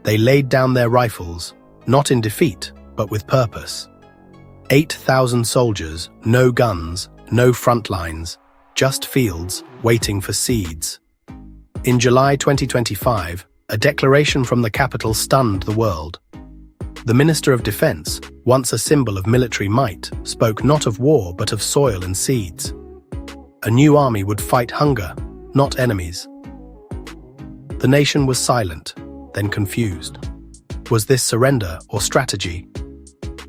They laid down their rifles, not in defeat, but with purpose. 8,000 soldiers, no guns, no front lines, just fields waiting for seeds. In July 2025, a declaration from the capital stunned the world. The Minister of Defense, once a symbol of military might, spoke not of war but of soil and seeds. A new army would fight hunger, not enemies. The nation was silent, then confused. Was this surrender or strategy?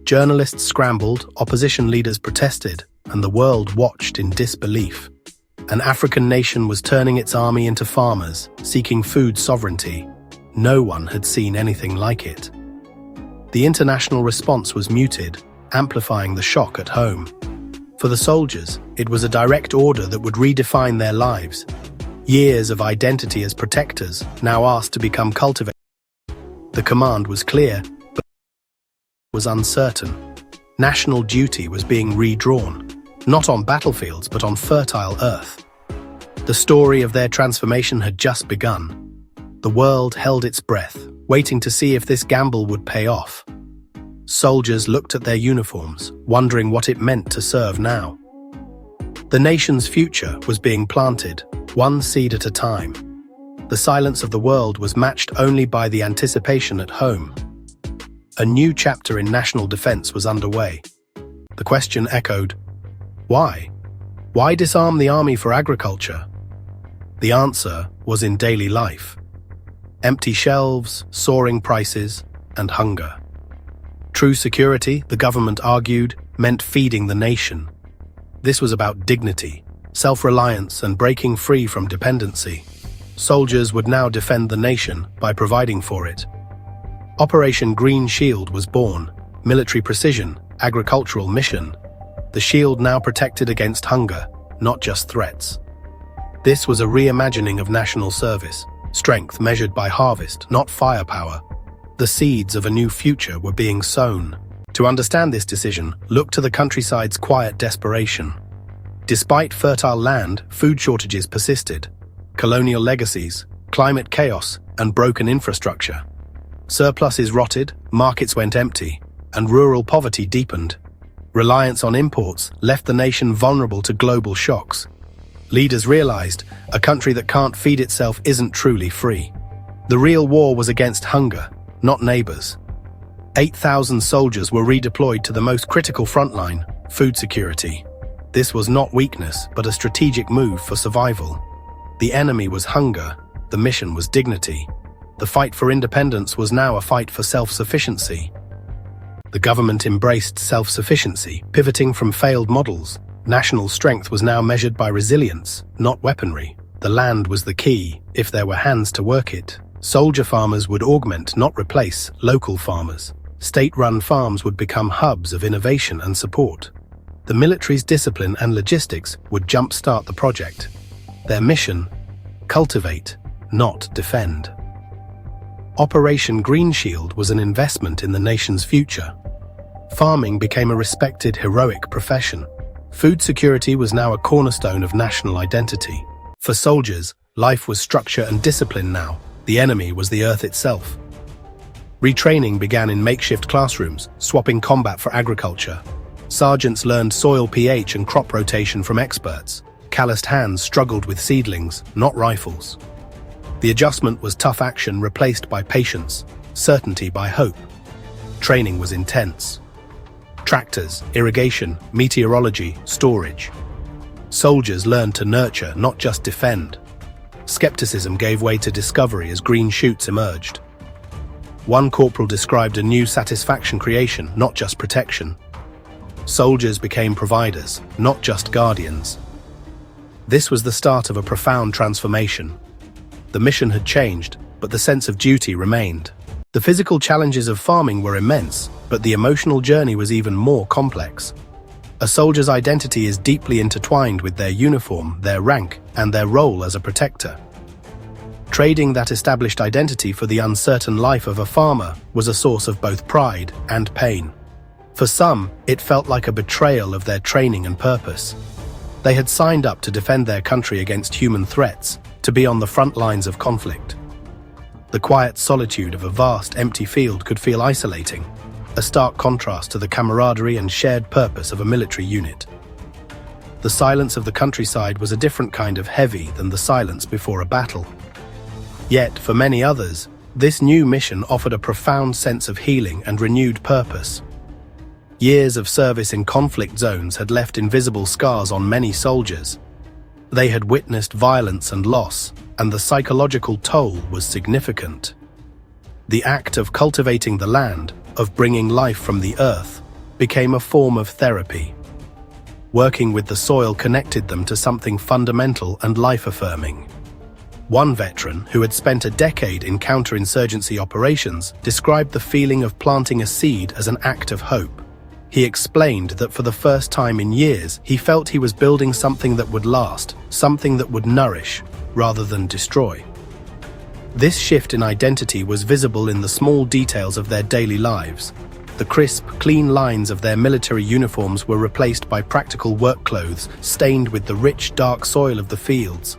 Journalists scrambled, opposition leaders protested, and the world watched in disbelief. An African nation was turning its army into farmers, seeking food sovereignty. No one had seen anything like it. The international response was muted, amplifying the shock at home. For the soldiers, it was a direct order that would redefine their lives. Years of identity as protectors, now asked to become cultivators. The command was clear, but was uncertain. National duty was being redrawn, not on battlefields but on fertile earth. The story of their transformation had just begun. The world held its breath, waiting to see if this gamble would pay off. Soldiers looked at their uniforms, wondering what it meant to serve now. The nation's future was being planted, one seed at a time. The silence of the world was matched only by the anticipation at home. A new chapter in national defense was underway. The question echoed, why? Why disarm the army for agriculture? The answer was in daily life. Empty shelves, soaring prices, and hunger. True security, the government argued, meant feeding the nation. This was about dignity, self-reliance, and breaking free from dependency. Soldiers would now defend the nation by providing for it. Operation Green Shield was born, military precision, agricultural mission. The shield now protected against hunger, not just threats. This was a reimagining of national service, strength measured by harvest, not firepower. The seeds of a new future were being sown. To understand this decision, look to the countryside's quiet desperation. Despite fertile land, food shortages persisted. Colonial legacies, climate chaos, and broken infrastructure. Surpluses rotted, markets went empty, and rural poverty deepened. Reliance on imports left the nation vulnerable to global shocks. Leaders realized a country that can't feed itself isn't truly free. The real war was against hunger, not neighbors. 8,000 soldiers were redeployed to the most critical frontline, food security. This was not weakness, but a strategic move for survival. The enemy was hunger, the mission was dignity. The fight for independence was now a fight for self-sufficiency. The government embraced self-sufficiency, pivoting from failed models. National strength was now measured by resilience, not weaponry. The land was the key, if there were hands to work it. Soldier farmers would augment, not replace, local farmers. State-run farms would become hubs of innovation and support. The military's discipline and logistics would jump-start the project. Their mission? Cultivate, not defend. Operation Green Shield was an investment in the nation's future. Farming became a respected, heroic profession. Food security was now a cornerstone of national identity. For soldiers, life was structure and discipline now. The enemy was the earth itself. Retraining began in makeshift classrooms, swapping combat for agriculture. Sergeants learned soil pH and crop rotation from experts. Calloused hands struggled with seedlings, not rifles. The adjustment was tough action replaced by patience, certainty by hope. Training was intense. Tractors, irrigation, meteorology, storage. Soldiers learned to nurture, not just defend. Skepticism gave way to discovery as green shoots emerged. One corporal described a new satisfaction creation, not just protection. Soldiers became providers, not just guardians. This was the start of a profound transformation. The mission had changed, but the sense of duty remained. The physical challenges of farming were immense, but the emotional journey was even more complex. A soldier's identity is deeply intertwined with their uniform, their rank, and their role as a protector. Trading that established identity for the uncertain life of a farmer was a source of both pride and pain. For some, it felt like a betrayal of their training and purpose. They had signed up to defend their country against human threats, to be on the front lines of conflict. The quiet solitude of a vast, empty field could feel isolating, a stark contrast to the camaraderie and shared purpose of a military unit. The silence of the countryside was a different kind of heavy than the silence before a battle. Yet, for many others, this new mission offered a profound sense of healing and renewed purpose. Years of service in conflict zones had left invisible scars on many soldiers. They had witnessed violence and loss, and the psychological toll was significant. The act of cultivating the land, of bringing life from the earth, became a form of therapy. Working with the soil connected them to something fundamental and life-affirming. One veteran, who had spent a decade in counterinsurgency operations, described the feeling of planting a seed as an act of hope. He explained that for the first time in years, he felt he was building something that would last, something that would nourish, rather than destroy. This shift in identity was visible in the small details of their daily lives. The crisp, clean lines of their military uniforms were replaced by practical work clothes stained with the rich, dark soil of the fields.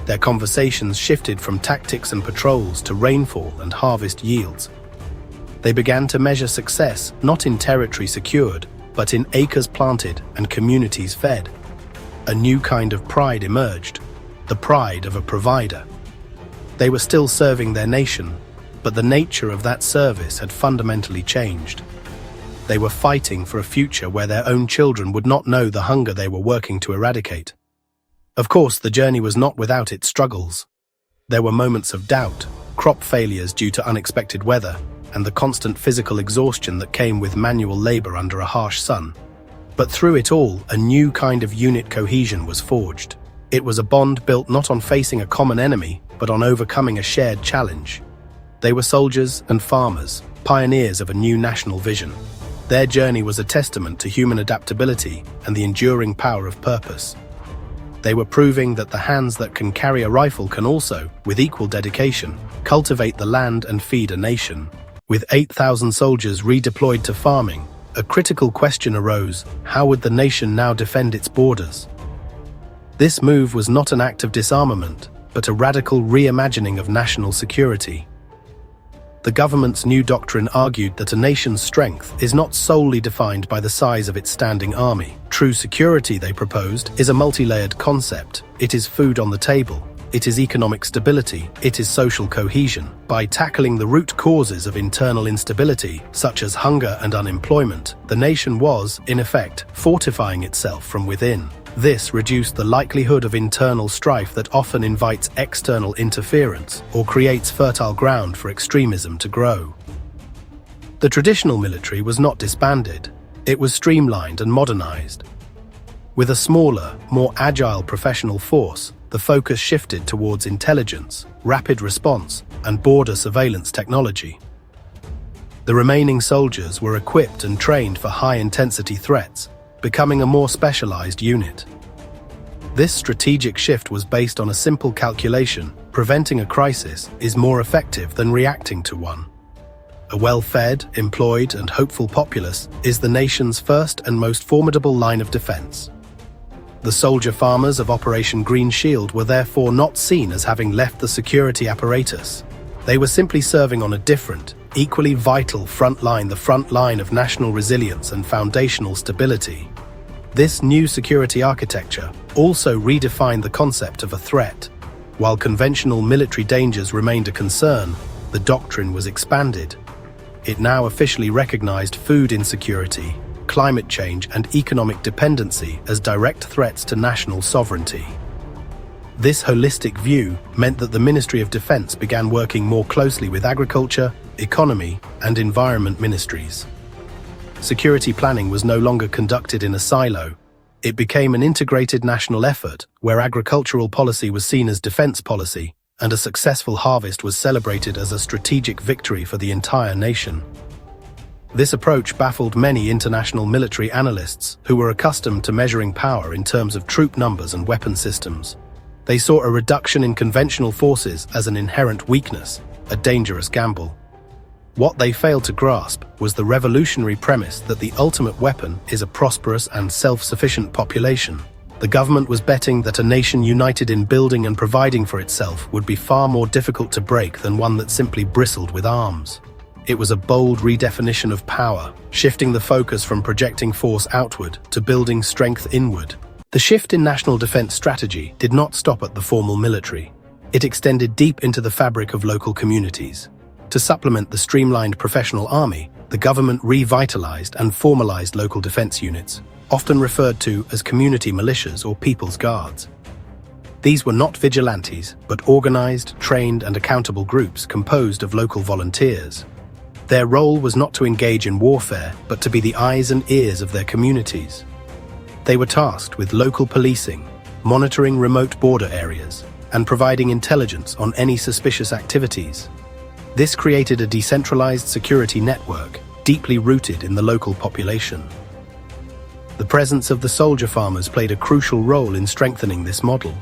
Their conversations shifted from tactics and patrols to rainfall and harvest yields. They began to measure success not in territory secured, but in acres planted and communities fed. A new kind of pride emerged, the pride of a provider. They were still serving their nation, but the nature of that service had fundamentally changed. They were fighting for a future where their own children would not know the hunger they were working to eradicate. Of course, the journey was not without its struggles. There were moments of doubt, crop failures due to unexpected weather, and the constant physical exhaustion that came with manual labor under a harsh sun. But through it all, a new kind of unit cohesion was forged. It was a bond built not on facing a common enemy, but on overcoming a shared challenge. They were soldiers and farmers, pioneers of a new national vision. Their journey was a testament to human adaptability and the enduring power of purpose. They were proving that the hands that can carry a rifle can also, with equal dedication, cultivate the land and feed a nation. With 8,000 soldiers redeployed to farming, a critical question arose: how would the nation now defend its borders? This move was not an act of disarmament, but a radical reimagining of national security. The government's new doctrine argued that a nation's strength is not solely defined by the size of its standing army. True security, they proposed, is a multi-layered concept. It is food on the table. It is economic stability. It is social cohesion. By tackling the root causes of internal instability, such as hunger and unemployment, the nation was, in effect, fortifying itself from within. This reduced the likelihood of internal strife that often invites external interference or creates fertile ground for extremism to grow. The traditional military was not disbanded. It was streamlined and modernized. With a smaller, more agile professional force, the focus shifted towards intelligence, rapid response, and border surveillance technology. The remaining soldiers were equipped and trained for high-intensity threats, becoming a more specialized unit. This strategic shift was based on a simple calculation: preventing a crisis is more effective than reacting to one. A well-fed, employed, and hopeful populace is the nation's first and most formidable line of defense. The soldier farmers of Operation Green Shield were therefore not seen as having left the security apparatus. They were simply serving on a different, equally vital front line, the front line of national resilience and foundational stability. This new security architecture also redefined the concept of a threat. While conventional military dangers remained a concern, the doctrine was expanded. It now officially recognized food insecurity, climate change, and economic dependency as direct threats to national sovereignty. This holistic view meant that the Ministry of Defense began working more closely with agriculture, economy, and environment ministries. Security planning was no longer conducted in a silo. It became an integrated national effort where agricultural policy was seen as defense policy, and a successful harvest was celebrated as a strategic victory for the entire nation. This approach baffled many international military analysts who were accustomed to measuring power in terms of troop numbers and weapon systems. They saw a reduction in conventional forces as an inherent weakness, a dangerous gamble. What they failed to grasp was the revolutionary premise that the ultimate weapon is a prosperous and self-sufficient population. The government was betting that a nation united in building and providing for itself would be far more difficult to break than one that simply bristled with arms. It was a bold redefinition of power, shifting the focus from projecting force outward to building strength inward. The shift in national defense strategy did not stop at the formal military. It extended deep into the fabric of local communities. To supplement the streamlined professional army, the government revitalized and formalized local defense units, often referred to as community militias or people's guards. These were not vigilantes, but organized, trained, and accountable groups composed of local volunteers. Their role was not to engage in warfare, but to be the eyes and ears of their communities. They were tasked with local policing, monitoring remote border areas, and providing intelligence on any suspicious activities. This created a decentralized security network, deeply rooted in the local population. The presence of the soldier farmers played a crucial role in strengthening this model.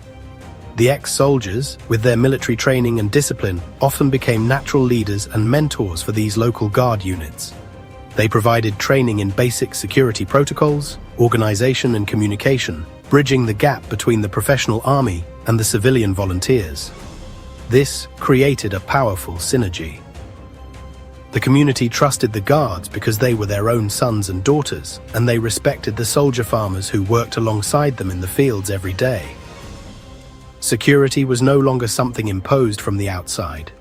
The ex-soldiers, with their military training and discipline, often became natural leaders and mentors for these local guard units. They provided training in basic security protocols, organization and communication, bridging the gap between the professional army and the civilian volunteers. This created a powerful synergy. The community trusted the guards because they were their own sons and daughters, and they respected the soldier farmers who worked alongside them in the fields every day. Security was no longer something imposed from the outside.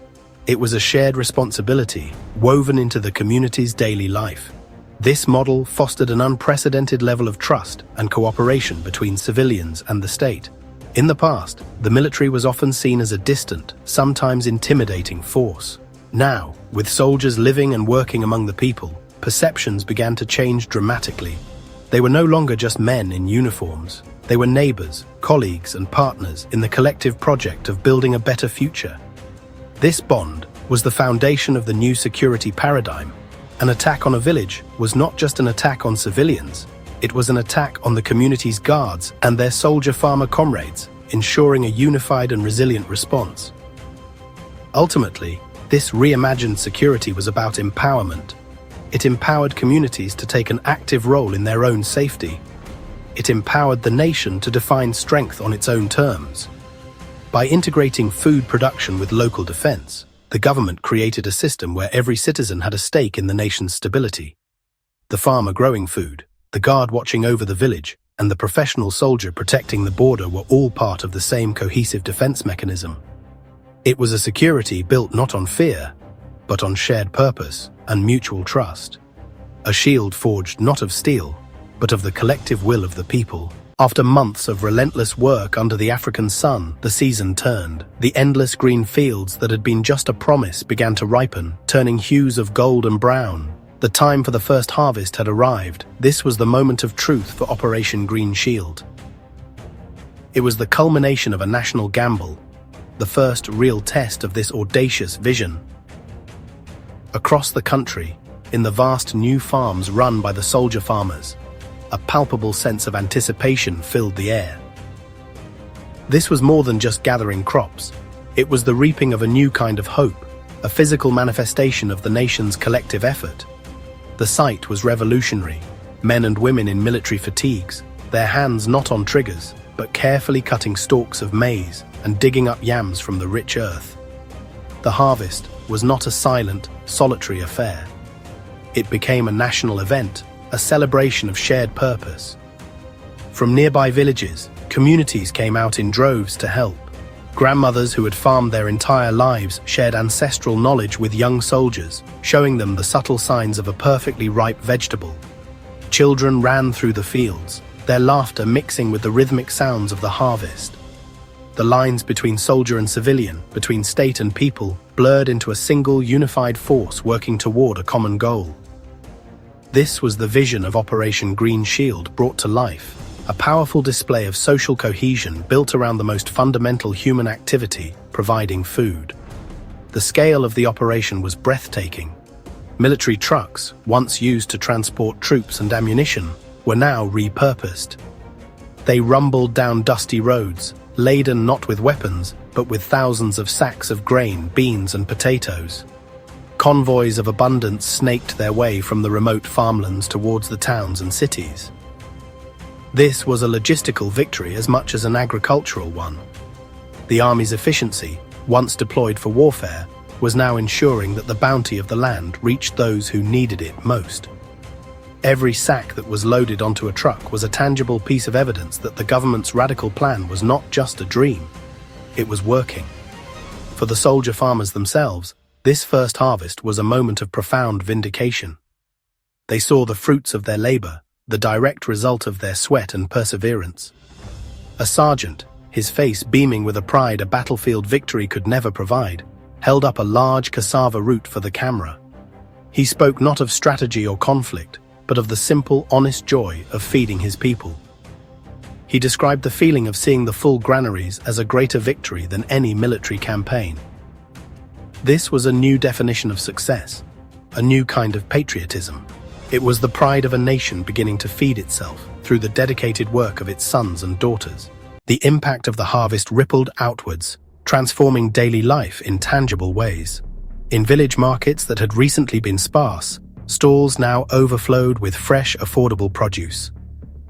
It was a shared responsibility, woven into the community's daily life. This model fostered an unprecedented level of trust and cooperation between civilians and the state. In the past, the military was often seen as a distant, sometimes intimidating force. Now, with soldiers living and working among the people, perceptions began to change dramatically. They were no longer just men in uniforms. They were neighbors, colleagues, and partners in the collective project of building a better future. This bond was the foundation of the new security paradigm. An attack on a village was not just an attack on civilians, it was an attack on the community's guards and their soldier-farmer comrades, ensuring a unified and resilient response. Ultimately, this reimagined security was about empowerment. It empowered communities to take an active role in their own safety. It empowered the nation to define strength on its own terms. By integrating food production with local defense, the government created a system where every citizen had a stake in the nation's stability. The farmer growing food, the guard watching over the village, and the professional soldier protecting the border were all part of the same cohesive defense mechanism. It was a security built not on fear, but on shared purpose and mutual trust. A shield forged not of steel, but of the collective will of the people. After months of relentless work under the African sun, the season turned. The endless green fields that had been just a promise began to ripen, turning hues of gold and brown. The time for the first harvest had arrived. This was the moment of truth for Operation Green Shield. It was the culmination of a national gamble, the first real test of this audacious vision. Across the country, in the vast new farms run by the soldier farmers, a palpable sense of anticipation filled the air. This was more than just gathering crops. It was the reaping of a new kind of hope, a physical manifestation of the nation's collective effort. The sight was revolutionary. Men and women in military fatigues, their hands not on triggers, but carefully cutting stalks of maize and digging up yams from the rich earth. The harvest was not a silent, solitary affair. It became a national event, a celebration of shared purpose. From nearby villages, communities came out in droves to help. Grandmothers who had farmed their entire lives shared ancestral knowledge with young soldiers, showing them the subtle signs of a perfectly ripe vegetable. Children ran through the fields, their laughter mixing with the rhythmic sounds of the harvest. The lines between soldier and civilian, between state and people, blurred into a single unified force working toward a common goal. This was the vision of Operation Green Shield brought to life, a powerful display of social cohesion built around the most fundamental human activity, providing food. The scale of the operation was breathtaking. Military trucks, once used to transport troops and ammunition, were now repurposed. They rumbled down dusty roads, laden not with weapons, but with thousands of sacks of grain, beans, and potatoes. Convoys of abundance snaked their way from the remote farmlands towards the towns and cities. This was a logistical victory as much as an agricultural one. The army's efficiency, once deployed for warfare, was now ensuring that the bounty of the land reached those who needed it most. Every sack that was loaded onto a truck was a tangible piece of evidence that the government's radical plan was not just a dream, it was working. For the soldier farmers themselves, this first harvest was a moment of profound vindication. They saw the fruits of their labor, the direct result of their sweat and perseverance. A sergeant, his face beaming with a pride a battlefield victory could never provide, held up a large cassava root for the camera. He spoke not of strategy or conflict, but of the simple, honest joy of feeding his people. He described the feeling of seeing the full granaries as a greater victory than any military campaign. This was a new definition of success, a new kind of patriotism. It was the pride of a nation beginning to feed itself through the dedicated work of its sons and daughters. The impact of the harvest rippled outwards, transforming daily life in tangible ways. In village markets that had recently been sparse, stalls now overflowed with fresh, affordable produce.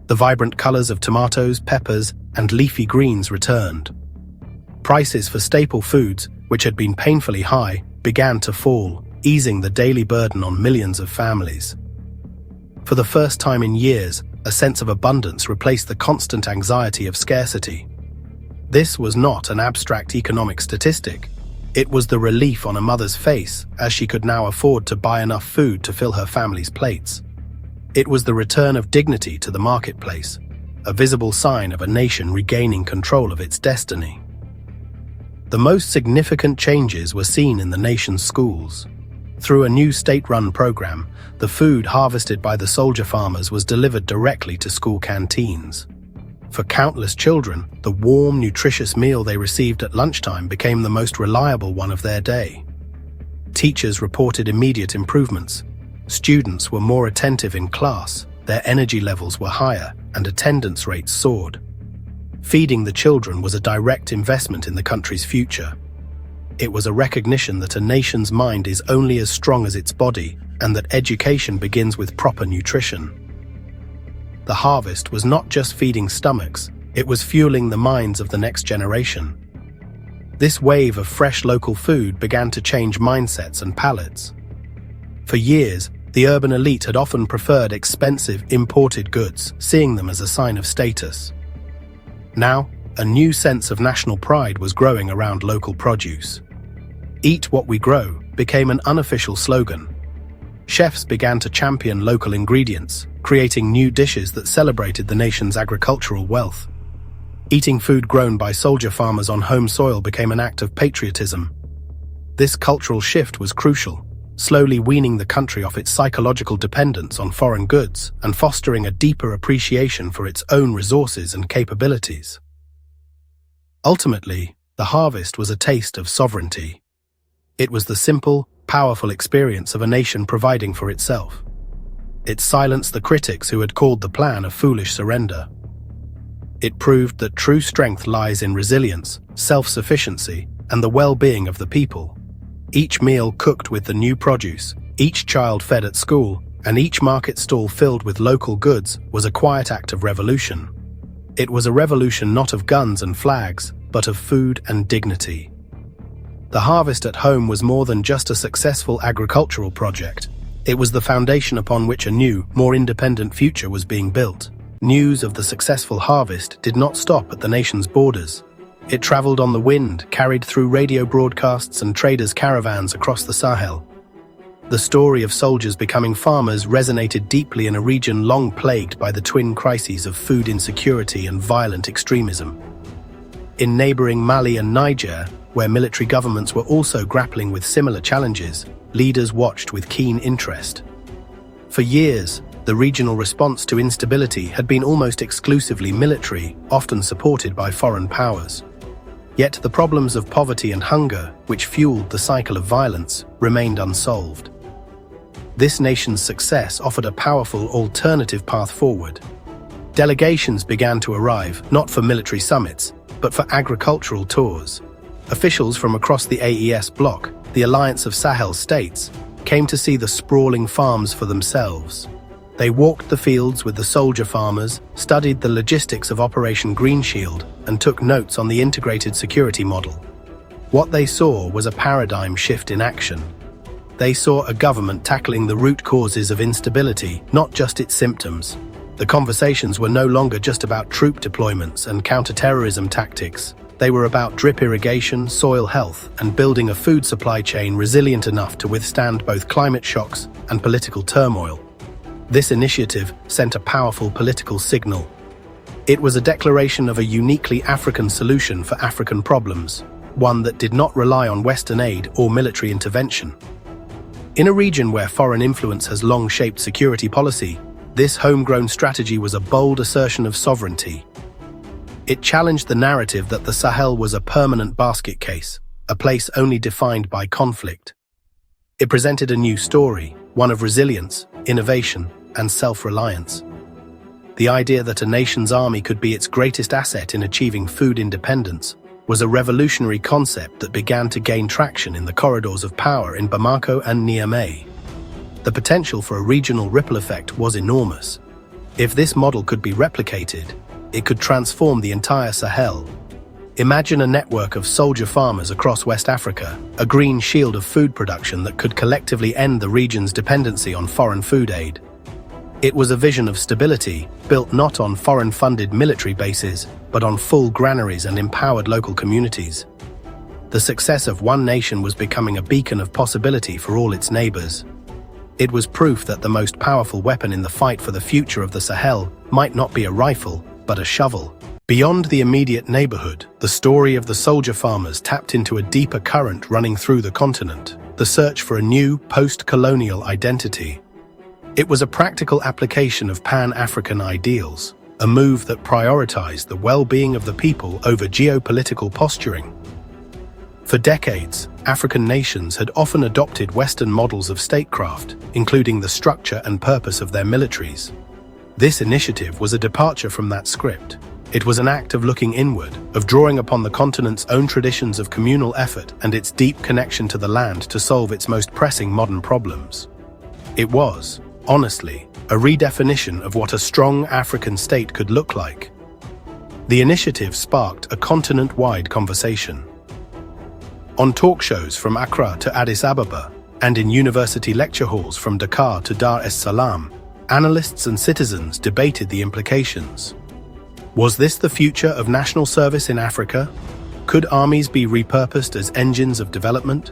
The vibrant colors of tomatoes, peppers, and leafy greens returned. Prices for staple foods, which had been painfully high, began to fall, easing the daily burden on millions of families. For the first time in years, a sense of abundance replaced the constant anxiety of scarcity. This was not an abstract economic statistic. It was the relief on a mother's face as she could now afford to buy enough food to fill her family's plates. It was the return of dignity to the marketplace, a visible sign of a nation regaining control of its destiny. The most significant changes were seen in the nation's schools. Through a new state-run program, the food harvested by the soldier farmers was delivered directly to school canteens. For countless children, the warm, nutritious meal they received at lunchtime became the most reliable one of their day. Teachers reported immediate improvements. Students were more attentive in class, their energy levels were higher, and attendance rates soared. Feeding the children was a direct investment in the country's future. It was a recognition that a nation's mind is only as strong as its body, and that education begins with proper nutrition. The harvest was not just feeding stomachs, it was fueling the minds of the next generation. This wave of fresh local food began to change mindsets and palates. For years, the urban elite had often preferred expensive, imported goods, seeing them as a sign of status. Now, a new sense of national pride was growing around local produce. "Eat what we grow" became an unofficial slogan. Chefs began to champion local ingredients, creating new dishes that celebrated the nation's agricultural wealth. Eating food grown by soldier farmers on home soil became an act of patriotism. This cultural shift was crucial, slowly weaning the country off its psychological dependence on foreign goods and fostering a deeper appreciation for its own resources and capabilities. Ultimately, the harvest was a taste of sovereignty. It was the simple, powerful experience of a nation providing for itself. It silenced the critics who had called the plan a foolish surrender. It proved that true strength lies in resilience, self-sufficiency, and the well-being of the people. Each meal cooked with the new produce, each child fed at school, and each market stall filled with local goods was a quiet act of revolution. It was a revolution not of guns and flags, but of food and dignity. The harvest at home was more than just a successful agricultural project. It was the foundation upon which a new, more independent future was being built. News of the successful harvest did not stop at the nation's borders. It traveled on the wind, carried through radio broadcasts and traders' caravans across the Sahel. The story of soldiers becoming farmers resonated deeply in a region long plagued by the twin crises of food insecurity and violent extremism. In neighboring Mali and Niger, where military governments were also grappling with similar challenges, leaders watched with keen interest. For years, the regional response to instability had been almost exclusively military, often supported by foreign powers. Yet the problems of poverty and hunger, which fueled the cycle of violence, remained unsolved. This nation's success offered a powerful alternative path forward. Delegations began to arrive, not for military summits, but for agricultural tours. Officials from across the AES bloc, the Alliance of Sahel States, came to see the sprawling farms for themselves. They walked the fields with the soldier farmers, studied the logistics of Operation Green Shield, and took notes on the integrated security model. What they saw was a paradigm shift in action. They saw a government tackling the root causes of instability, not just its symptoms. The conversations were no longer just about troop deployments and counter-terrorism tactics. They were about drip irrigation, soil health, and building a food supply chain resilient enough to withstand both climate shocks and political turmoil. This initiative sent a powerful political signal. It was a declaration of a uniquely African solution for African problems, one that did not rely on Western aid or military intervention. In a region where foreign influence has long shaped security policy, this homegrown strategy was a bold assertion of sovereignty. It challenged the narrative that the Sahel was a permanent basket case, a place only defined by conflict. It presented a new story, one of resilience, innovation, and self-reliance. The idea that a nation's army could be its greatest asset in achieving food independence was a revolutionary concept that began to gain traction in the corridors of power in Bamako and Niamey. The potential for a regional ripple effect was enormous. If this model could be replicated, it could transform the entire Sahel. Imagine a network of soldier farmers across West Africa, a green shield of food production that could collectively end the region's dependency on foreign food aid. It was a vision of stability, built not on foreign-funded military bases, but on full granaries and empowered local communities. The success of one nation was becoming a beacon of possibility for all its neighbors. It was proof that the most powerful weapon in the fight for the future of the Sahel might not be a rifle, but a shovel. Beyond the immediate neighborhood, the story of the soldier farmers tapped into a deeper current running through the continent, the search for a new, post-colonial identity. It was a practical application of Pan-African ideals, a move that prioritized the well-being of the people over geopolitical posturing. For decades, African nations had often adopted Western models of statecraft, including the structure and purpose of their militaries. This initiative was a departure from that script. It was an act of looking inward, of drawing upon the continent's own traditions of communal effort and its deep connection to the land to solve its most pressing modern problems. It was, honestly, a redefinition of what a strong African state could look like. The initiative sparked a continent-wide conversation. On talk shows from Accra to Addis Ababa, and in university lecture halls from Dakar to Dar es Salaam, analysts and citizens debated the implications. Was this the future of national service in Africa? Could armies be repurposed as engines of development?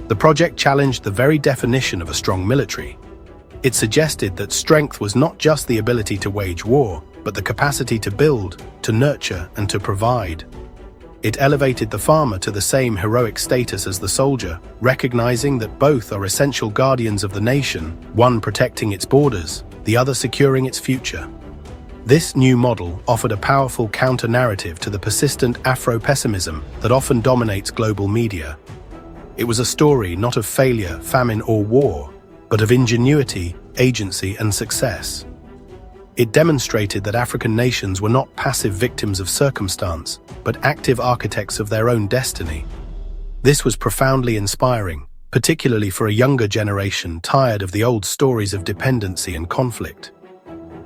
The project challenged the very definition of a strong military. It suggested that strength was not just the ability to wage war, but the capacity to build, to nurture, and to provide. It elevated the farmer to the same heroic status as the soldier, recognizing that both are essential guardians of the nation, one protecting its borders, the other securing its future. This new model offered a powerful counter-narrative to the persistent Afro-pessimism that often dominates global media. It was a story not of failure, famine, or war, but of ingenuity, agency, and success. It demonstrated that African nations were not passive victims of circumstance, but active architects of their own destiny. This was profoundly inspiring, particularly for a younger generation tired of the old stories of dependency and conflict.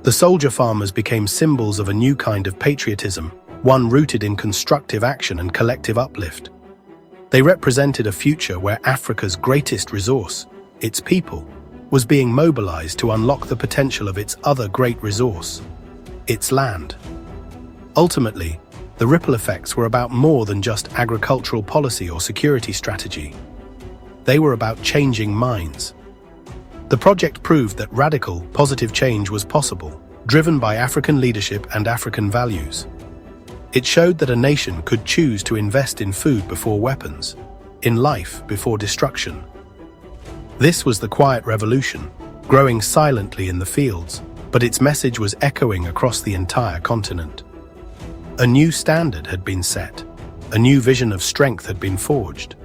The soldier farmers became symbols of a new kind of patriotism, one rooted in constructive action and collective uplift. They represented a future where Africa's greatest resource, its people, was being mobilized to unlock the potential of its other great resource, its land. Ultimately, the ripple effects were about more than just agricultural policy or security strategy. They were about changing minds. The project proved that radical, positive change was possible, driven by African leadership and African values. It showed that a nation could choose to invest in food before weapons, in life before destruction. This was the quiet revolution, growing silently in the fields, but its message was echoing across the entire continent. A new standard had been set. A new vision of strength had been forged.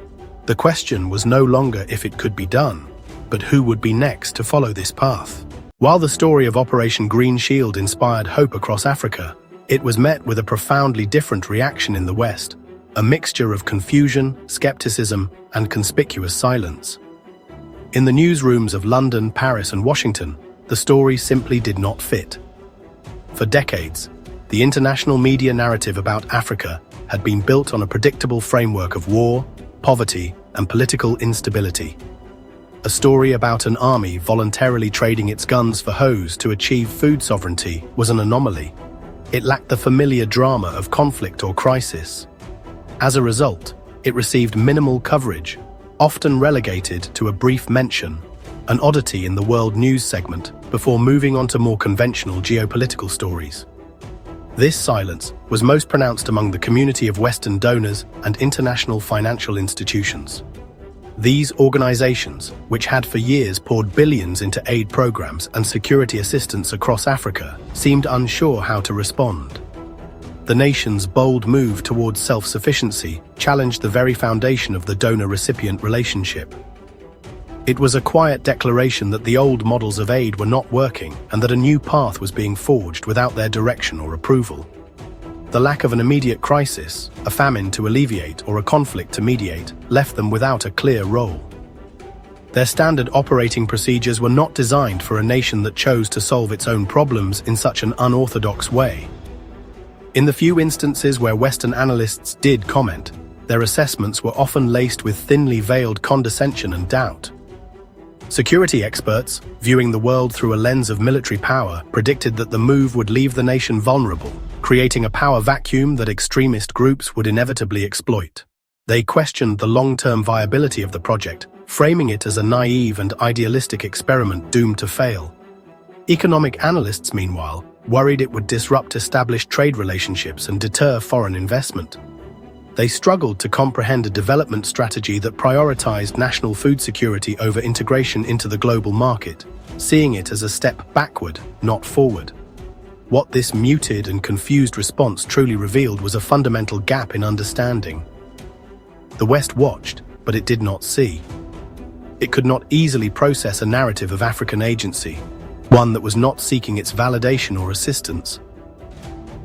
The question was no longer if it could be done, but who would be next to follow this path. While the story of Operation Green Shield inspired hope across Africa, it was met with a profoundly different reaction in the West, a mixture of confusion, skepticism, and conspicuous silence. In the newsrooms of London, Paris, and Washington, the story simply did not fit. For decades, the international media narrative about Africa had been built on a predictable framework of war, poverty, and political instability. A story about an army voluntarily trading its guns for hoes to achieve food sovereignty was an anomaly. It lacked the familiar drama of conflict or crisis. As a result, it received minimal coverage, often relegated to a brief mention, an oddity in the world news segment, before moving on to more conventional geopolitical stories. This silence was most pronounced among the community of Western donors and international financial institutions. These organizations, which had for years poured billions into aid programs and security assistance across Africa, seemed unsure how to respond. The nation's bold move towards self-sufficiency challenged the very foundation of the donor-recipient relationship. It was a quiet declaration that the old models of aid were not working and that a new path was being forged without their direction or approval. The lack of an immediate crisis, a famine to alleviate or a conflict to mediate, left them without a clear role. Their standard operating procedures were not designed for a nation that chose to solve its own problems in such an unorthodox way. In the few instances where Western analysts did comment, their assessments were often laced with thinly veiled condescension and doubt. Security experts, viewing the world through a lens of military power, predicted that the move would leave the nation vulnerable, creating a power vacuum that extremist groups would inevitably exploit. They questioned the long-term viability of the project, framing it as a naive and idealistic experiment doomed to fail. Economic analysts, meanwhile, worried it would disrupt established trade relationships and deter foreign investment. They struggled to comprehend a development strategy that prioritized national food security over integration into the global market, seeing it as a step backward, not forward. What this muted and confused response truly revealed was a fundamental gap in understanding. The West watched, but it did not see. It could not easily process a narrative of African agency, one that was not seeking its validation or assistance.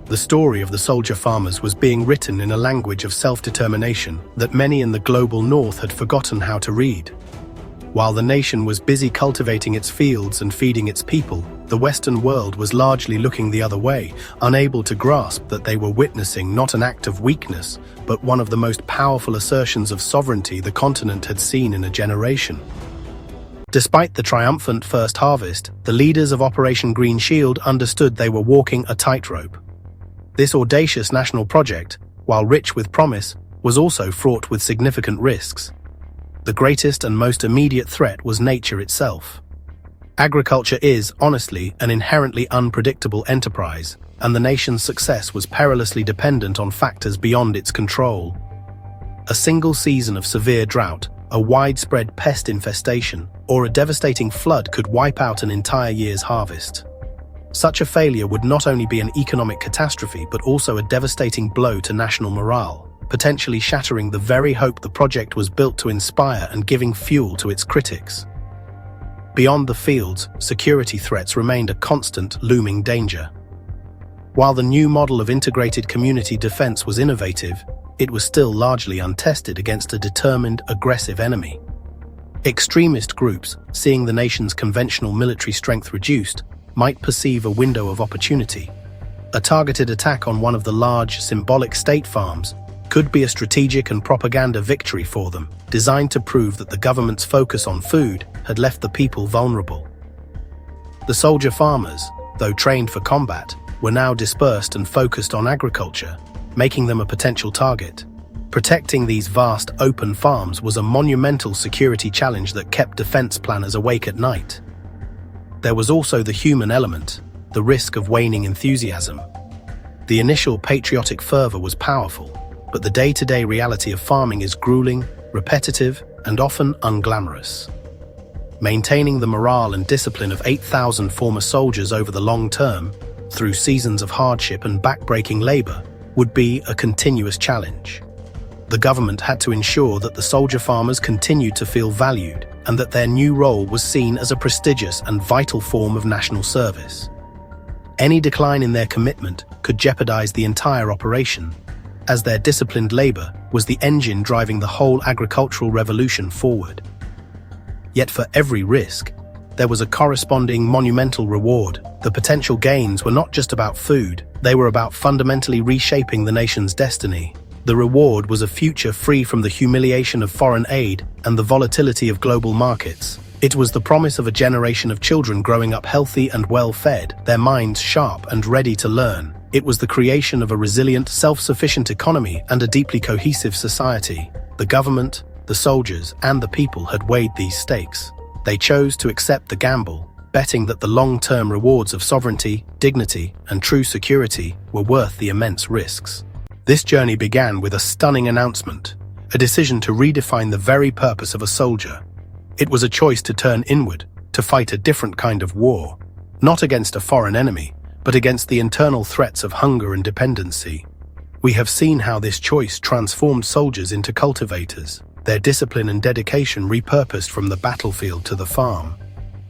The story of the soldier farmers was being written in a language of self-determination that many in the global north had forgotten how to read. While the nation was busy cultivating its fields and feeding its people, the Western world was largely looking the other way, unable to grasp that they were witnessing not an act of weakness, but one of the most powerful assertions of sovereignty the continent had seen in a generation. Despite the triumphant first harvest, the leaders of Operation Green Shield understood they were walking a tightrope. This audacious national project, while rich with promise, was also fraught with significant risks. The greatest and most immediate threat was nature itself. Agriculture is, honestly, an inherently unpredictable enterprise, and the nation's success was perilously dependent on factors beyond its control. A single season of severe drought, a widespread pest infestation, or a devastating flood could wipe out an entire year's harvest. Such a failure would not only be an economic catastrophe but also a devastating blow to national morale, potentially shattering the very hope the project was built to inspire and giving fuel to its critics. Beyond the fields, security threats remained a constant, looming danger. While the new model of integrated community defense was innovative, it was still largely untested against a determined, aggressive enemy. Extremist groups, seeing the nation's conventional military strength reduced, might perceive a window of opportunity. A targeted attack on one of the large, symbolic state farms could be a strategic and propaganda victory for them, designed to prove that the government's focus on food had left the people vulnerable. The soldier farmers, though trained for combat, were now dispersed and focused on agriculture, making them a potential target. Protecting these vast, open farms was a monumental security challenge that kept defense planners awake at night. There was also the human element, the risk of waning enthusiasm. The initial patriotic fervor was powerful, but the day-to-day reality of farming is grueling, repetitive, and often unglamorous. Maintaining the morale and discipline of 8,000 former soldiers over the long term, through seasons of hardship and backbreaking labor, would be a continuous challenge. The government had to ensure that the soldier farmers continued to feel valued and that their new role was seen as a prestigious and vital form of national service. Any decline in their commitment could jeopardize the entire operation, as their disciplined labor was the engine driving the whole agricultural revolution forward. Yet for every risk, there was a corresponding monumental reward. The potential gains were not just about food, they were about fundamentally reshaping the nation's destiny. The reward was a future free from the humiliation of foreign aid and the volatility of global markets. It was the promise of a generation of children growing up healthy and well-fed, their minds sharp and ready to learn. It was the creation of a resilient, self-sufficient economy and a deeply cohesive society. The government, the soldiers, and the people had weighed these stakes. They chose to accept the gamble, betting that the long-term rewards of sovereignty, dignity, and true security were worth the immense risks. This journey began with a stunning announcement, a decision to redefine the very purpose of a soldier. It was a choice to turn inward, to fight a different kind of war, not against a foreign enemy, but against the internal threats of hunger and dependency. We have seen how this choice transformed soldiers into cultivators, their discipline and dedication repurposed from the battlefield to the farm.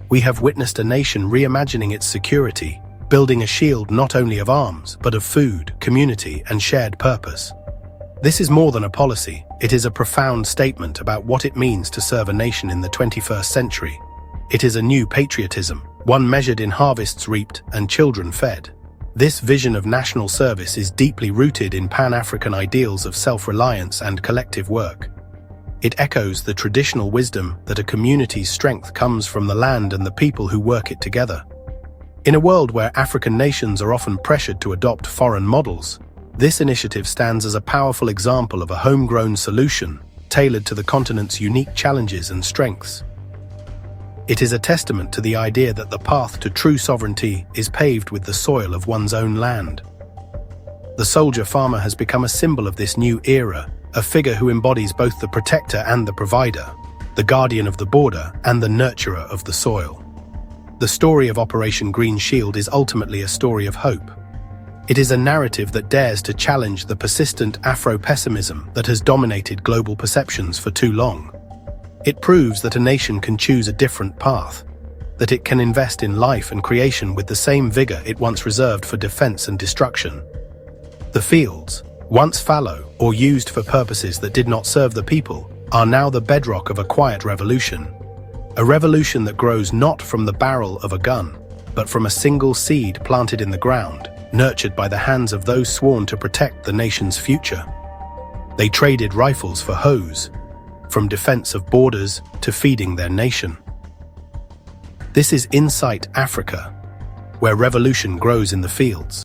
We have witnessed a nation reimagining its security, building a shield not only of arms, but of food, community, and shared purpose. This is more than a policy, it is a profound statement about what it means to serve a nation in the 21st century. It is a new patriotism, one measured in harvests reaped and children fed. This vision of national service is deeply rooted in Pan-African ideals of self-reliance and collective work. It echoes the traditional wisdom that a community's strength comes from the land and the people who work it together. In a world where African nations are often pressured to adopt foreign models, this initiative stands as a powerful example of a homegrown solution tailored to the continent's unique challenges and strengths. It is a testament to the idea that the path to true sovereignty is paved with the soil of one's own land. The soldier farmer has become a symbol of this new era, a figure who embodies both the protector and the provider, the guardian of the border and the nurturer of the soil. The story of Operation Green Shield is ultimately a story of hope. It is a narrative that dares to challenge the persistent Afro-pessimism that has dominated global perceptions for too long. It proves that a nation can choose a different path, that it can invest in life and creation with the same vigor it once reserved for defense and destruction. The fields, once fallow or used for purposes that did not serve the people, are now the bedrock of a quiet revolution. A revolution that grows not from the barrel of a gun, but from a single seed planted in the ground, nurtured by the hands of those sworn to protect the nation's future. They traded rifles for hoes, from defense of borders to feeding their nation. This is Insight Africa, where revolution grows in the fields.